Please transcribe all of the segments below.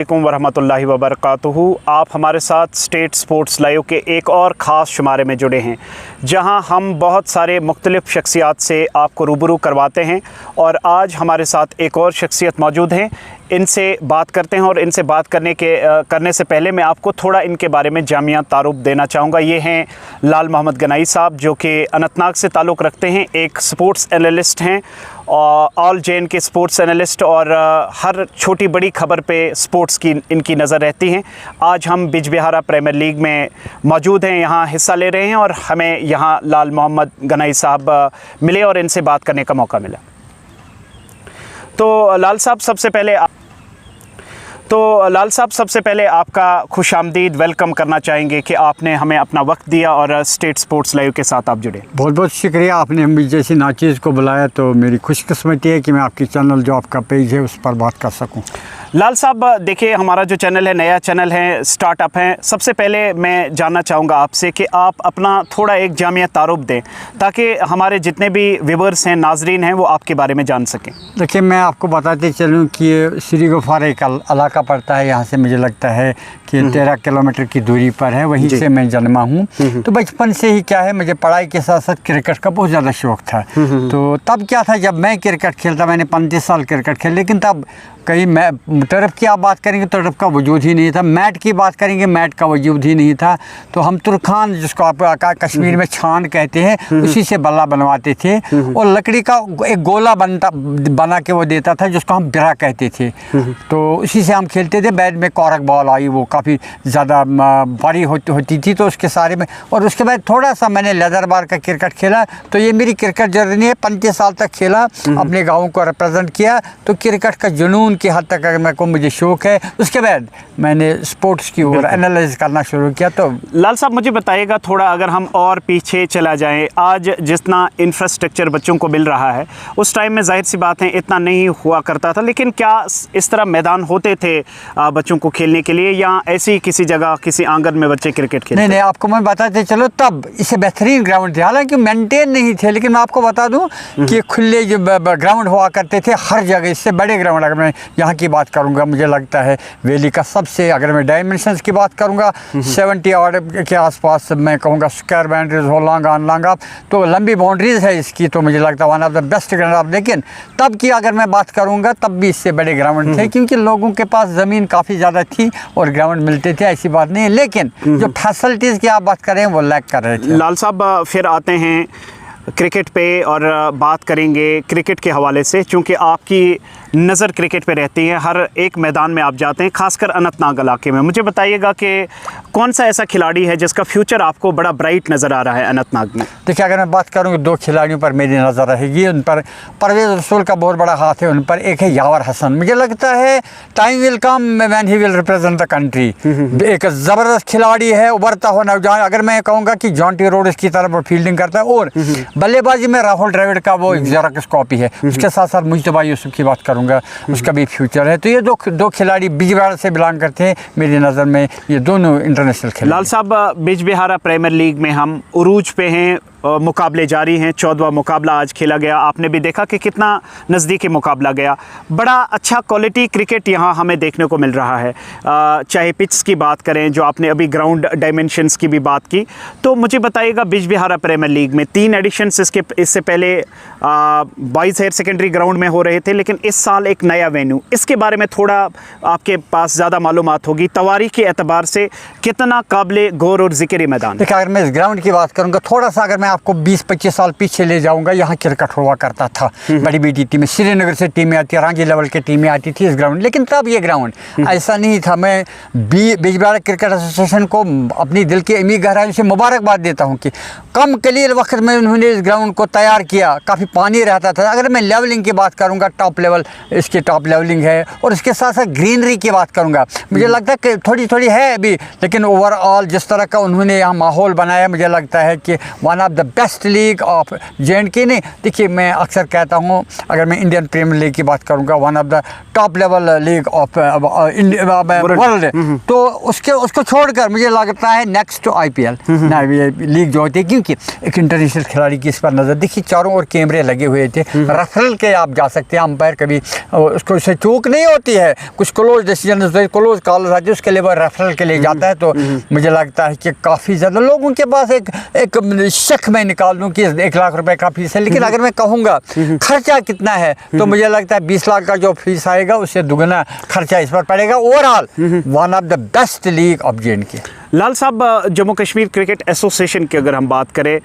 अस्सलामुअलैकुम वरहमतुल्लाहि वबरकातुहू। आप हमारे साथ स्टेट स्पोर्ट्स लाइव के एक और ख़ास शुमारे में जुड़े हैं, जहां हम बहुत सारे मुख्तलिफ़ शख्सियात से आपको रूबरू करवाते हैं। और आज हमारे साथ एक और शख्सियत मौजूद हैं, इनसे बात करते हैं। और इनसे बात करने से पहले मैं आपको थोड़ा इनके बारे में जामिया तारुफ देना चाहूँगा। ये हैं लाल मोहम्मद गनाई साहब, जो कि अनंतनाग से ताल्लुक़ रखते हैं। एक स्पोर्ट्स एनालिस्ट हैं, ऑल जेन के स्पोर्ट्स एनालिस्ट, और हर छोटी बड़ी खबर पे स्पोर्ट्स की इनकी नज़र रहती हैं। आज हम बिजबिहारा प्रीमियर लीग में मौजूद हैं, यहाँ हिस्सा ले रहे हैं, और हमें यहाँ लाल मोहम्मद गनाई साहब मिले और इनसे बात करने का मौका मिला। तो लाल साहब सबसे पहले आपका खुशामदीद वेलकम करना चाहेंगे कि आपने हमें अपना वक्त दिया और स्टेट स्पोर्ट्स लाइव के साथ आप जुड़े। बहुत बहुत शुक्रिया, आपने हम जैसी नाचीज़ को बुलाया, तो मेरी खुशकिस्मती है कि मैं आपकी चैनल जो आपका पेज है उस पर बात कर सकूं। लाल साहब देखिए, हमारा जो चैनल है नया चैनल है, स्टार्टअप है। सबसे पहले मैं जानना चाहूँगा आपसे कि आप अपना थोड़ा एक जामिया तारुफ दें, ताकि हमारे जितने भी व्यूवर्स हैं, नाजरीन हैं, वो आपके बारे में जान सकें। देखिए, मैं आपको बताते चलूँ कि श्री गुफार एक इलाका पड़ता है, यहाँ से मुझे लगता है कि 13 किलोमीटर की दूरी पर है। वहीं से मैं जन्मा हूँ। तो बचपन से ही क्या है, मुझे पढ़ाई के साथ साथ क्रिकेट का बहुत ज़्यादा शौक़ था। तो तब क्या था, जब मैं क्रिकेट खेलता, मैंने 35 साल क्रिकेट खेल, लेकिन तब कहीं टर्फ की आप बात करेंगे तो टर्फ का वजूद ही नहीं था। मैट की बात करेंगे, मैट का वजूद ही नहीं था। तो हम तुरखान, जिसको आप कश्मीर में छान कहते हैं, उसी से बल्ला बनवाते थे, और लकड़ी का एक गोला बना के वो देता था, जिसको हम बिरा कहते थे। तो उसी से हम खेलते थे। बैट में कॉर्क बॉल आई, वो काफ़ी ज़्यादा बड़ी होती थी, तो उसके सारे में। और उसके बाद थोड़ा सा मैंने लेदर बार का क्रिकेट खेला। तो ये मेरी क्रिकेट जर्नी है। 35 साल तक खेला, अपने गाँव को रिप्रेजेंट किया। तो क्रिकेट का जुनून की हद तक अगर मेरे को मुझे शौक़ है। उसके बाद मैंने स्पोर्ट्स की ओर एनालाइज करना शुरू किया। तो लाल साहब मुझे बताइएगा थोड़ा, अगर हम और पीछे चला जाएं, आज जितना इंफ्रास्ट्रक्चर बच्चों को मिल रहा है, उस टाइम में जाहिर सी बात है इतना नहीं हुआ करता था। लेकिन क्या इस तरह मैदान होते थे बच्चों को खेलने के लिए, या ऐसी किसी जगह किसी आंगन में बच्चे क्रिकेट खेलते? नहीं, आपको मैं बताते चलो, तब इससे बेहतरीन ग्राउंड थे। हालांकि मेंटेन नहीं थे, लेकिन मैं आपको बता दूं कि खुले जो ग्राउंड हुआ करते थे हर जगह। इससे बड़े ग्राउंड, अगर मैं यहाँ की बात करूँगा, मुझे लगता है वैली का सबसे, अगर मैं डायमेंशंस की बात करूँगा, 70 ऑर्ड के आसपास मैं कहूँगा स्क्वायर बाउंड्रीज हो, लांगा तो लंबी बाउंड्रीज है इसकी। तो मुझे लगता है one of the best ground. लेकिन तब की अगर मैं बात करूँगा, तब भी इससे बड़े ग्राउंड थे, क्योंकि लोगों के पास ज़मीन काफ़ी ज़्यादा थी और ग्राउंड मिलते थे, ऐसी बात नहीं है। लेकिन जो फैसिलिटीज़ की आप बात करें, वो लैक कर रहे थे। लाल साहब फिर आते हैं क्रिकेट पे, और बात करेंगे क्रिकेट के हवाले से, क्योंकि आपकी नज़र क्रिकेट पे रहती है। हर एक मैदान में आप जाते हैं, खासकर अनंतनाग इलाके में। मुझे बताइएगा कि कौन सा ऐसा खिलाड़ी है जिसका फ्यूचर आपको बड़ा ब्राइट नज़र आ रहा है अनंतनाग में? देखिए, अगर मैं बात करूँ, 2 खिलाड़ियों पर मेरी नज़र रहेगी। उन पर परवेज़ रसूल का बहुत बड़ा हाथ है, उन पर एक है यावर हसन। मुझे लगता है time will come when he will represent the country. एक ज़बरदस्त खिलाड़ी है, उभरता हुआ नौजवान। अगर मैं कहूँगा कि जॉन्टी रोड्स की तरफ फील्डिंग करता है, और बल्लेबाजी में राहुल द्रविड़ का वो एक ज़ेरॉक्स कॉपी है। उसके साथ साथ मुज्तबा यूसुफ की बात करूँगा, उसका भी फ्यूचर है। तो ये दो खिलाड़ी बिजबिहारा से बिलोंग करते हैं। मेरी नज़र में ये दोनों इंटरनेशनल खिलाड़ी। लाल साहब, बिजबिहारा प्रीमियर लीग में हम उरूज पे हैं, मुकाबले जारी हैं। 14वां मुकाबला आज खेला गया। आपने भी देखा कि कितना नज़दीकी मुकाबला गया। बड़ा अच्छा क्वालिटी क्रिकेट यहाँ हमें देखने को मिल रहा है। चाहे पिच की बात करें, जो आपने अभी ग्राउंड डायमेंशंस की भी बात की, तो मुझे बताइएगा बिजबिहारा प्रीमियर लीग में 3 एडिशंस इससे पहले बॉयज़ हायर सेकेंडरी ग्राउंड में हो रहे थे, लेकिन इस साल एक नया वेन्यू, इसके बारे में थोड़ा आपके पास ज़्यादा मालूमात होगी। तवारीख के एतबार से कितना काबिल गौर और ज़िक्र मैदान? देखिए, अगर मैं इस ग्राउंड की बात करूँगा, थोड़ा सा अगर मैं आपको 20-25 साल पीछे ले जाऊंगा, यहाँ क्रिकेट हुआ करता था। बड़ी बड़ी टीमें, श्रीनगर से टीमें आती, रांची लेवल की टीमें आती थी इस ग्राउंड। लेकिन तब ये ग्राउंड ऐसा नहीं था। मैं बिजबिहारा क्रिकेट एसोसिएशन को अपनी दिल की अमीर गहराई से मुबारकबाद देता हूँ कि कम कलील वक्त में उन्होंने इस ग्राउंड को तैयार किया। काफ़ी पानी रहता था। अगर मैं लेवलिंग की बात करूँगा, टॉप लेवल इसकी टॉप लेवलिंग है, और इसके साथ साथ ग्रीनरी की बात करूँगा, मुझे लगता है कि थोड़ी है अभी, लेकिन ओवरऑल जिस तरह का उन्होंने यहाँ माहौल बनाया, मुझे लगता है कि one of the the best league of J&K नहीं, देखिए मैं अक्सर कहता हूँ अगर मैं इंडियन प्रीमियर लीग की बात करूँगा, one of the top level league of world, तो उसको छोड़कर मुझे लगता है नेक्स्ट टू IPL लीग जो होती है, क्योंकि एक इंटरनेशनल खिलाड़ी की इस पर नज़र, देखिए चारों ओर कैमरे लगे हुए थे, रेफरल के आप जा सकते हैं, अंपायर कभी उसको उससे चूक नहीं होती है, कुछ क्लोज डिसीजन क्लोज कॉल आती है, उसके लिए वो रेफरल के लिए जाता है। तो मुझे लगता है कि काफ़ी ज़्यादा लोगों के पास एक शक मैं निकाल दूँ कि 1 लाख रुपए का फीस है, लेकिन अगर मैं कहूँगा खर्चा कितना है तो मुझे लगता है 20 लाख का जो फीस आएगा उससे दुगना खर्चा इस पर पड़ेगा। Overall one of the best league of J&K। लाल साहब, जम्मू कश्मीर क्रिकेट एसोसिएशन की अगर हम बात करें,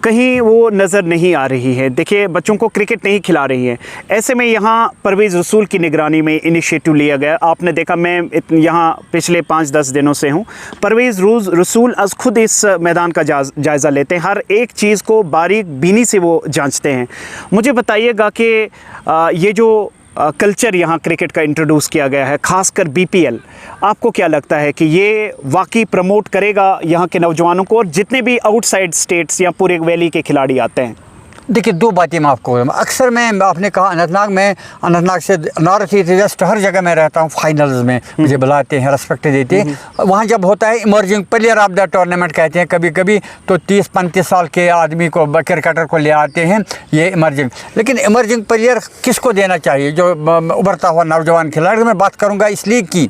कहीं वो नज़र नहीं आ रही है। देखिए बच्चों को क्रिकेट नहीं खिला रही है, ऐसे में यहाँ परवेज़ रसूल की निगरानी में इनिशिएटिव लिया गया। आपने देखा, मैं यहाँ पिछले 5-10 दिनों से हूँ। परवेज़ रसूल आज खुद इस मैदान का जायज़ा लेते हैं, हर एक चीज़ को बारीक बीनी से वो जांचते हैं। मुझे बताइएगा कि ये जो कल्चर यहाँ क्रिकेट का इंट्रोड्यूस किया गया है, ख़ासकर BPL, आपको क्या लगता है कि ये वाकई प्रमोट करेगा यहाँ के नौजवानों को और जितने भी आउटसाइड स्टेट्स या पूरे वैली के खिलाड़ी आते हैं? देखिए दो बातें मैं आपको अक्सर मैं आपने कहा अनंतनाग से नॉर्थ ईस्ट वेस्ट हर जगह मैं रहता हूँ, फाइनल्स में मुझे बुलाते हैं, रेस्पेक्ट देते हैं। वहाँ जब होता है emerging player of the tournament कहते हैं कभी कभी, तो 30-35 साल के आदमी को क्रिकेटर को ले आते हैं ये इमर्जिंग। लेकिन इमर्जिंग प्लेयर किसको देना चाहिए? जो उभरता हुआ नौजवान खिलाड़ी। मैं बात करूँगा इस लीग की,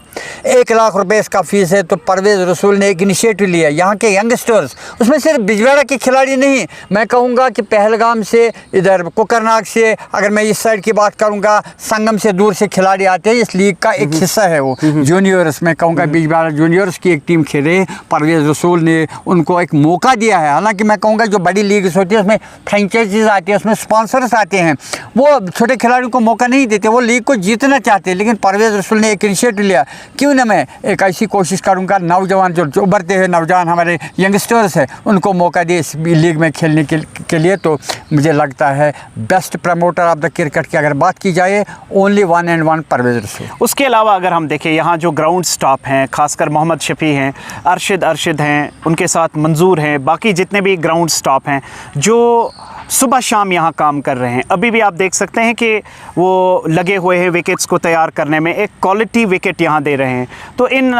1 लाख रुपये इसका फ़ीस है। तो परवेज़ रसूल ने एक इनिशिएटिव लिया, यहाँ के यंगस्टर्स, उसमें सिर्फ बिजवाड़ा के खिलाड़ी नहीं, मैं कहूँगा कि पहलगाम से, इधर कोकरनाग से, अगर मैं इस साइड की बात करूंगा संगम से दूर से खिलाड़ी आते हैं। इस लीग का एक हिस्सा है वो जूनियर्स, मैं कहूँगा बिजवाड़ा जूनियर्स की एक टीम खेले। परवेज़ रसूल ने उनको एक मौका दिया है। हालांकि मैं कहूँगा जो बड़ी लीग्स होती है उसमें फ्रेंचाइजीज आती है, उसमें स्पॉन्सर्स आते हैं, वो छोटे खिलाड़ियों को मौका नहीं देते, वो लीग को जीतना चाहते हैं। लेकिन परवेज़ रसूल ने एक इनिशिएटिव लिया, क्यों ना मैं एक ऐसी कोशिश करूँगा नौजवान जो उभरते हुए नौजवान हमारे यंगस्टर्स हैं उनको मौका दे इस लीग में खेलने के लिए। तो मुझे लगता है best promoter of the cricket की अगर बात की जाए, ओनली 1 and 1 परवेज़ रसूल। उसके अलावा अगर हम देखें, यहाँ जो ग्राउंड स्टाफ हैं, खासकर मोहम्मद शफी हैं, अरशद हैं, उनके साथ मंजूर हैं, बाकी जितने भी ग्राउंड स्टाफ हैं जो सुबह शाम यहाँ काम कर रहे हैं, अभी भी आप देख सकते हैं कि वो लगे हुए हैं विकेट्स को तैयार करने में, एक क्वालिटी विकेट यहाँ दे रहे हैं। तो इन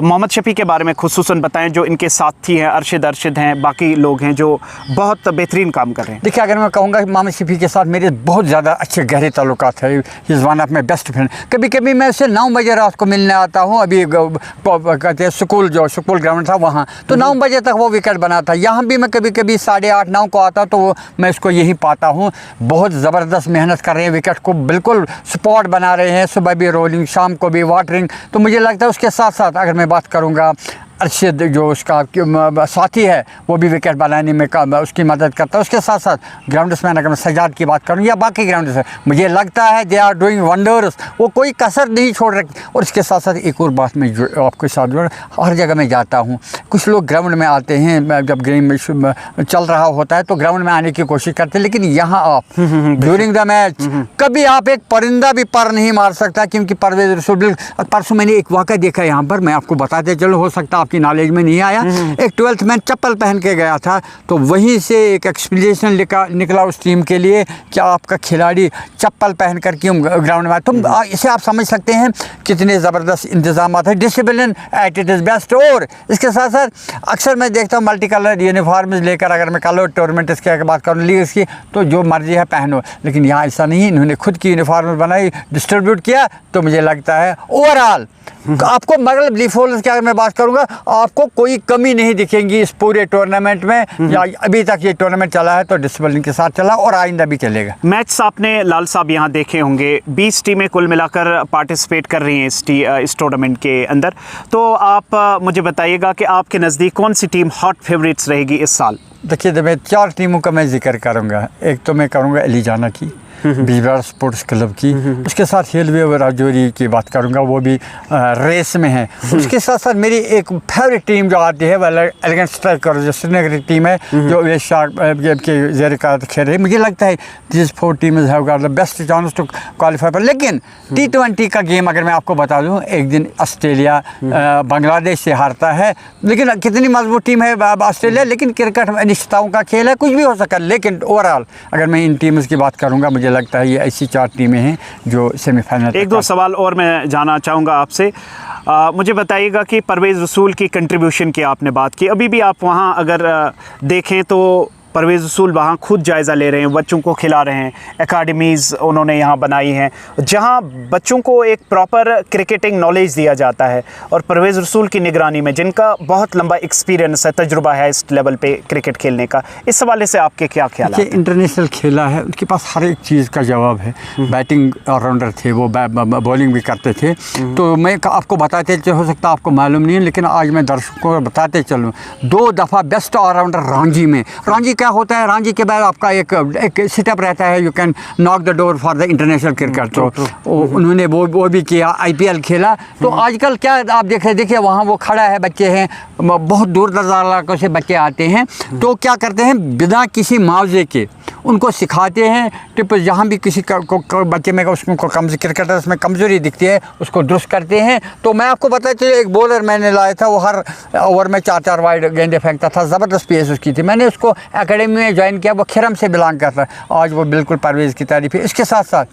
मोहम्मद शफी के बारे में खुसूसन बताएं, जो इनके साथी हैं, अरशद हैं, बाकी लोग हैं जो बहुत बेहतरीन काम कर रहे हैं। देखिए अगर मैं कहूँगा कि मोहम्मद शफी के साथ मेरे बहुत ज़्यादा अच्छे गहरे ताल्लुकात है, he is one of my best friend. कभी कभी मैं उससे 9 बजे रात को मिलने आता हूँ, अभी कहते हैं स्कूल ग्राउंड था वहाँ, तो 9 बजे तक वो विकेट बना था। यहाँ भी मैं कभी कभी 8:30-9 को आता तो मैं इसको यही पाता हूँ। बहुत ज़बरदस्त मेहनत कर रहे हैं, विकेट को बिल्कुल स्पॉट बना रहे हैं, सुबह भी रोलिंग, शाम को भी वाटरिंग। तो मुझे लगता है उसके साथ साथ अगर मैं बात करूँगा, अरशद जो उसका साथी है वो भी विकेट बनाने में उसकी मदद करता है। उसके साथ साथ ग्राउंड्समैन अगर मैं सजाद की बात करूँ या बाकी ग्राउंड्स है, मुझे लगता है दे आर डूइंग वंडर्स, वो कोई कसर नहीं छोड़ रही। और इसके साथ साथ एक और बात मैं आपके साथ हर जगह में जाता हूँ, कुछ लोग ग्राउंड में आते हैं जब गेम में चल रहा होता है तो ग्राउंड में आने की कोशिश करते हैं, लेकिन यहाँ आप ड्यूरिंग द मैच कभी आप एक परिंदा भी पर नहीं मार सकता, क्योंकि परवेज़ रसूल, परसों मैंने एक वाक़या देखा यहाँ पर, मैं आपको बताते चलो, हो सकता आपकी नॉलेज में नहीं आया। एक 12th मैन चप्पल पहन के गया था, तो वहीं से एक एक्सप्लेनेशन निकला उस टीम के लिए कि आपका खिलाड़ी चप्पल पहन कर क्यों ग्राउंड में। तो इसे आप समझ सकते हैं कितने ज़बरदस्त इंतजाम है, discipline at it is best. और इसके साथ साथ अक्सर मैं देखता हूँ मल्टी कलर यूनिफॉर्म लेकर, अगर मैं कलर टूर्नामेंट इसके बात करूँ लीग्स की, तो जो मर्जी है पहनो, लेकिन यहाँ ऐसा नहीं, इन्होंने खुद की यूनिफॉर्म बनाई, डिस्ट्रीब्यूट किया। तो मुझे लगता है ओवरऑल आपको मतलब लीफोल्स की अगर मैं बात करूंगा, आपको कोई कमी नहीं दिखेगी इस पूरे टूर्नामेंट में। या अभी तक ये टूर्नामेंट चला है तो डिसिप्लिन के साथ चला और आइंदा भी चलेगा। मैच आपने लाल साहब यहाँ देखे होंगे, 20 टीमें कुल मिलाकर पार्टिसिपेट कर रही हैं इस टूर्नामेंट के अंदर। तो आप मुझे बताइएगा कि आपके नज़दीक कौन सी टीम हॉट फेवरेट्स रहेगी इस साल? देखिए मैं 4 टीमों का मैं जिक्र करूँगा। एक तो मैं करूँगा अलीजाना की, बीजवाड़ा स्पोर्ट्स क्लब की। उसके साथ रेलवे और राजौरी की बात करूँगा, वो भी रेस में है। उसके साथ साथ मेरी एक फेवरेट टीम जो आती है वह एलिगेंट स्ट्राइकर जो श्रीनगर की टीम है, जो वेस्ट शार्क के ज़ेर क़यादत खेल रही है। मुझे लगता है this 4 teams have got the best chance to qualify पर। लेकिन T20 का गेम अगर मैं आपको बता दूं, एक दिन ऑस्ट्रेलिया बांग्लादेश से हारता है, लेकिन कितनी मजबूत टीम है ऑस्ट्रेलिया। लेकिन क्रिकेट अनिश्चितताओं का खेल है, कुछ भी हो सकता है। लेकिन ओवरऑल अगर मैं इन टीम्स की बात करूंगा, मुझे लगता है ये ऐसी 4 टीमें हैं जो सेमीफाइनल। एक दो सवाल और मैं जानना चाहूँगा आपसे। मुझे बताइएगा कि परवेज़ रसूल की कंट्रीब्यूशन की आपने बात की, अभी भी आप वहाँ अगर देखें तो परवेज़ रसूल वहाँ खुद जायज़ा ले रहे हैं, बच्चों को खिला रहे हैं, एकेडमीज़ उन्होंने यहाँ बनाई हैं जहाँ बच्चों को एक प्रॉपर क्रिकेटिंग नॉलेज दिया जाता है। और परवेज़ रसूल की निगरानी में, जिनका बहुत लंबा एक्सपीरियंस है, तजुर्बा है इस लेवल पे क्रिकेट खेलने का, इस हवाले से आपके क्या ख्याल हैं? इंटरनेशनल खेला है, उनके पास हर एक चीज़ का जवाब है। बैटिंग ऑलराउंडर थे, वो बॉलिंग भी करते थे। तो मैं आपको बताते हो सकता है आपको मालूम नहीं है, लेकिन आज मैं दर्शकों को बताते चलूँ, 2 दफ़ा बेस्ट ऑलराउंडर रांची में। रांची क्या होता है, रांची के बाद आपका एक सेटअप रहता है, you can knock the door for the international cricket. तो उन्होंने वो भी किया, IPL खेला। तो आजकल क्या आप देखिए वहाँ वो खड़ा है, बच्चे हैं, बहुत दूर दराज इलाकों से बच्चे आते हैं। तो क्या करते हैं, बिना किसी मुआवजे के उनको सिखाते हैं। टिप जहाँ भी किसी को बच्चे में उसको क्रिकेटर्स में कमज़ोरी दिखती है, उसको दुरुस्त करते हैं। तो मैं आपको बताया चलिए, एक बॉलर मैंने लाया था, वो हर ओवर में 4-4 वाइड गेंदें फेंकता था, ज़बरदस्त पेस उसकी थी। मैंने उसको एकेडमी में ज्वाइन किया, वो खिरम से बिलोंग करता है। आज वो बिल्कुल परवेज़ की तारीफ़ है। इसके साथ साथ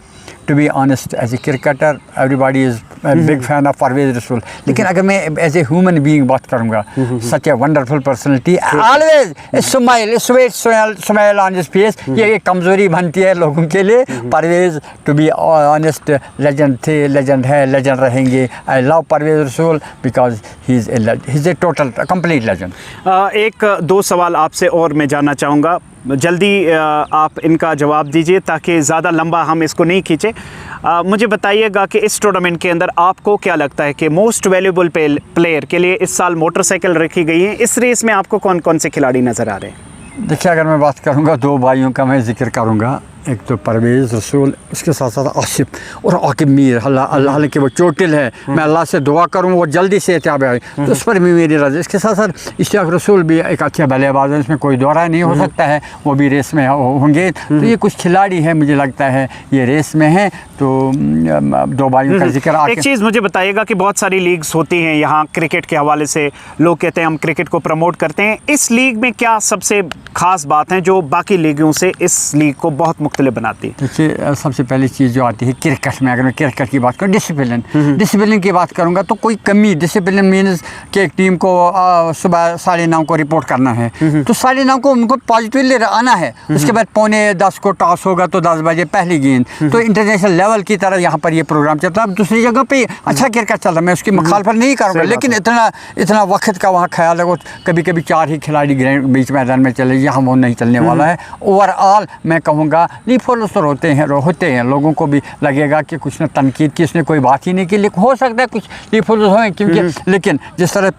to be honest, as a cricketer everybody is big fan of Parvez Rasool. लेकिन अगर मैं एज ए ह्यूमन बीइंग बात करूँगा, such a wonderful personality, always smile, sweet smile on his face. ये एक कमज़ोरी बनती है लोगों के लिए। Parvez to be honest legend थे, लेजेंड है, लेजेंड रहेंगे। I love Parvez Rasool because he is a total complete legend. एक दो सवाल आपसे और मैं जानना चाहूँगा, जल्दी आप इनका जवाब दीजिए ताकि ज़्यादा लंबा हम इसको नहीं खींचे। मुझे बताइएगा कि इस टूर्नामेंट के अंदर आपको क्या लगता है कि मोस्ट वैल्यूबल प्लेयर के लिए इस साल मोटरसाइकिल रखी गई है। इस रेस में आपको कौन कौन से खिलाड़ी नज़र आ रहे हैं? देखिए, अगर मैं बात करूँगा 2 भाइयों का मैं जिक्र करूँगा, एक तो परवेज़ रसूल, उसके साथ साथ आसिफ और आकिब मीर। हालांकि वो चोटिल है, मैं अल्लाह से दुआ करूँ वो जल्दी से एहतियात आए, तो उस पर भी मेरी रज़ा। इसके साथ साथ इश्तियाक रसूल भी एक अच्छे बल्लेबाज है, इसमें कोई दौरा नहीं हो सकता है, वो भी रेस में होंगे। तो ये कुछ खिलाड़ी हैं, मुझे लगता है ये रेस में हैं। तो 2 भाइयों का जिक्र। एक चीज़ मुझे बताइएगा कि बहुत सारी लीग्स होती हैं यहाँ क्रिकेट के हवाले से, लोग कहते हैं हम क्रिकेट को प्रमोट करते हैं। इस लीग में क्या सबसे ख़ास बात है जो बाकी लीगों से इस लीग को बहुत मुख्तलिफ बनाती है? देखिए, सबसे पहली चीज़ जो आती है क्रिकेट में, अगर मैं क्रिकेट की बात करूँ, डिसिप्लिन की बात करूँगा, तो कोई कमी, डिसिप्लिन मीन्स कि एक टीम को सुबह 9:30 को रिपोर्ट करना है, तो 9:30 को उनको पॉजिटिवली आना है। उसके बाद 9:45 को टॉस होगा, तो 10 बजे पहली गेंद। तो इंटरनेशनल लेवल की तरह यहाँ पर ये प्रोग्राम चलता है। दूसरी जगह पे अच्छा क्रिकेट चल रहा है, मैं उसकी मुखालफत नहीं करूँगा, लेकिन इतना वक्त का वहाँ ख्याल है। कभी कभी 4 ही खिलाड़ी बीच मैदान में चले, यहाँ वो नहीं चलने वाला है। ओवरऑल मैं कहूँगा लीफोल्स होते हैं, लोगों को भी लगेगा कि कुछ न तनकीद की इसने कोई बात ही नहीं की, लेकिन हो सकता है कुछ लीफोल्स हों, क्योंकि लेकिन जिस तरह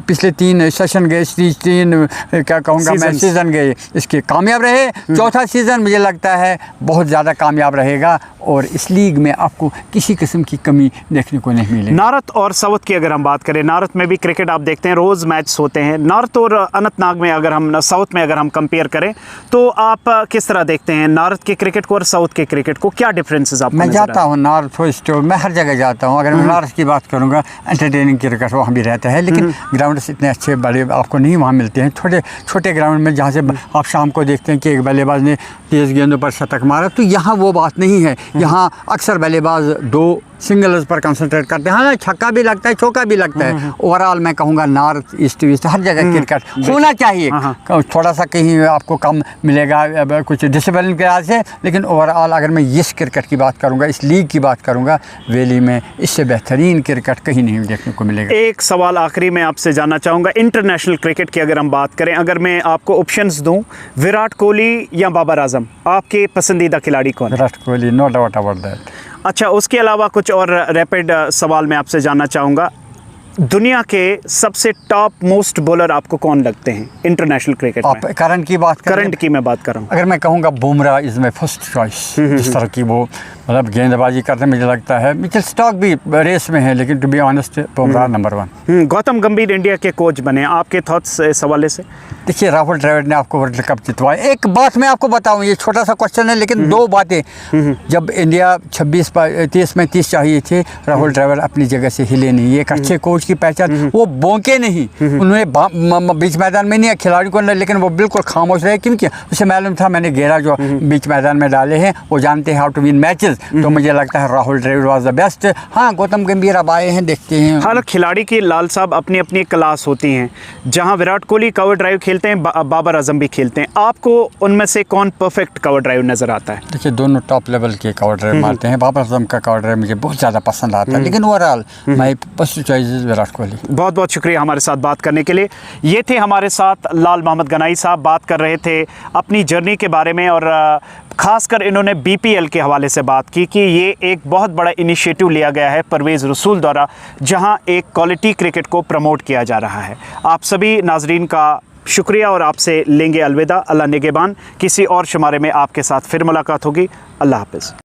पिछले 3 सेशन गए, 3 क्या कहूँगा मैं सीज़न गए, इसके कामयाब रहे। चौथा सीज़न मुझे लगता है बहुत ज़्यादा कामयाब रहेगा और इस लीग में आपको किसी किस्म की कमी देखने को नहीं मिलेगी। नारत और साउथ की अगर हम बात करें, नारत में भी क्रिकेट आप देखते हैं, रोज़ मैच होते हैं। नारत और अनंतनाग में अगर हम साउथ में अगर हम कंपेयर करें, तो आप किस तरह देखते हैं नारत के क्रिकेट को और साउथ के क्रिकेट को? क्या डिफरेंसेस आपको? मैं जाता हूँ नॉर्थ वेस्ट, मैं हर जगह जाता हूँ। अगर मैं नॉर्थ की बात करूँगा, एंटरटेनिंग क्रिकेट वहाँ भी रहता है, लेकिन ग्राउंड्स इतने अच्छे बड़े आपको नहीं वहाँ मिलते हैं। छोटे ग्राउंड में जहाँ से आप शाम को देखते हैं कि एक बल्लेबाज ने तेज़ गेंदों पर शतक मारा, तो यहाँ वो बात नहीं है। यहाँ अक्सर बल्लेबाज 2 सिंगल्स पर कंसंट्रेट करते हैं। हाँ, छक्का भी लगता है, चौका भी लगता है। ओवरऑल मैं कहूँगा नॉर्थ ईस्ट वेस्ट हर जगह क्रिकेट होना चाहिए। थोड़ा सा कहीं आपको कम मिलेगा कुछ डिसिप्लिन के लिहाज से, लेकिन ओवरऑल अगर मैं इस क्रिकेट की बात करूँगा, इस लीग की बात करूँगा, वैली में इससे बेहतरीन क्रिकेट कहीं नहीं देखने को मिलेगा। एक सवाल आखिरी में आपसे जानना चाहूँगा, इंटरनेशनल क्रिकेट की अगर हम बात करें, अगर मैं आपको ऑप्शंस दूँ, विराट कोहली या बाबर आजम, आपके पसंदीदा खिलाड़ी कौन? Virat Kohli, no doubt about that. अच्छा, उसके अलावा कुछ और रैपिड सवाल मैं आपसे जानना चाहूँगा। दुनिया के सबसे टॉप मोस्ट बॉलर आपको कौन लगते हैं इंटरनेशनल क्रिकेट में? आप करंट की बात करें? करंट की मैं बात कर रहा हूँ। अगर मैं कहूँगा Bumrah is my first choice. जिस तरह की वो मतलब गेंदबाजी करते हैं, मुझे लगता है मिचेल स्टार्क भी रेस में है, लेकिन to be honest Bumrah number 1। Gautam Gambhir India के कोच बने, आपके थॉट्स इस हवाले से? देखिए, राहुल द्रविड़ ने आपको वर्ल्ड कप जितवाया। एक बात मैं आपको बताऊं, ये छोटा सा क्वेश्चन है लेकिन दो बातें। जब इंडिया 26-30 में 30 चाहिए थे, राहुल द्रविड़ अपनी जगह से हिले नहीं। ये एक अच्छे कोच की पहचान, वो भौंके नहीं, उन्होंने बीच मैदान में नहीं खिलाड़ी को, लेकिन वो बिल्कुल खामोश रहे, क्योंकि उसे मालूम था मैंने 11 जो बीच मैदान में डाले हैं वो जानते हैं हाउ टू विन मैचेस। तो मुझे लगता है Rahul Dravid was the best. हाँ, गौतम गंभीर अब आए हैं, देखते हैं। हाँ, खिलाड़ी की लाल साहब अपनी अपनी क्लास होती हैं। जहाँ विराट कोहली कवर ड्राइव खेलते हैं, बाबर आजम भी खेलते हैं, आपको उनमें से कौन परफेक्ट कवर ड्राइव नजर आता है? देखिए, दोनों टॉप लेवल के कवर ड्राइव मारते हैं। बाबर आजम का कवर ड्राइव मुझे बहुत ज़्यादा पसंद आता है, लेकिन overall my first choice is Virat Kohli. बहुत बहुत शुक्रिया हमारे साथ बात करने के लिए। ये थे हमारे साथ लाल मोहम्मद गनाई साहब, बात कर रहे थे अपनी जर्नी के बारे में, और ख़ासकर इन्होंने बीपीएल के हवाले से बात की कि ये एक बहुत बड़ा इनिशिएटिव लिया गया है परवेज़ रसूल द्वारा, जहां एक क्वालिटी क्रिकेट को प्रमोट किया जा रहा है। आप सभी नाजरीन का शुक्रिया और आपसे लेंगे अलविदा। अल्लाह निगहबान। किसी और शुमारे में आपके साथ फिर मुलाकात होगी। अल्लाह हाफ़िज़।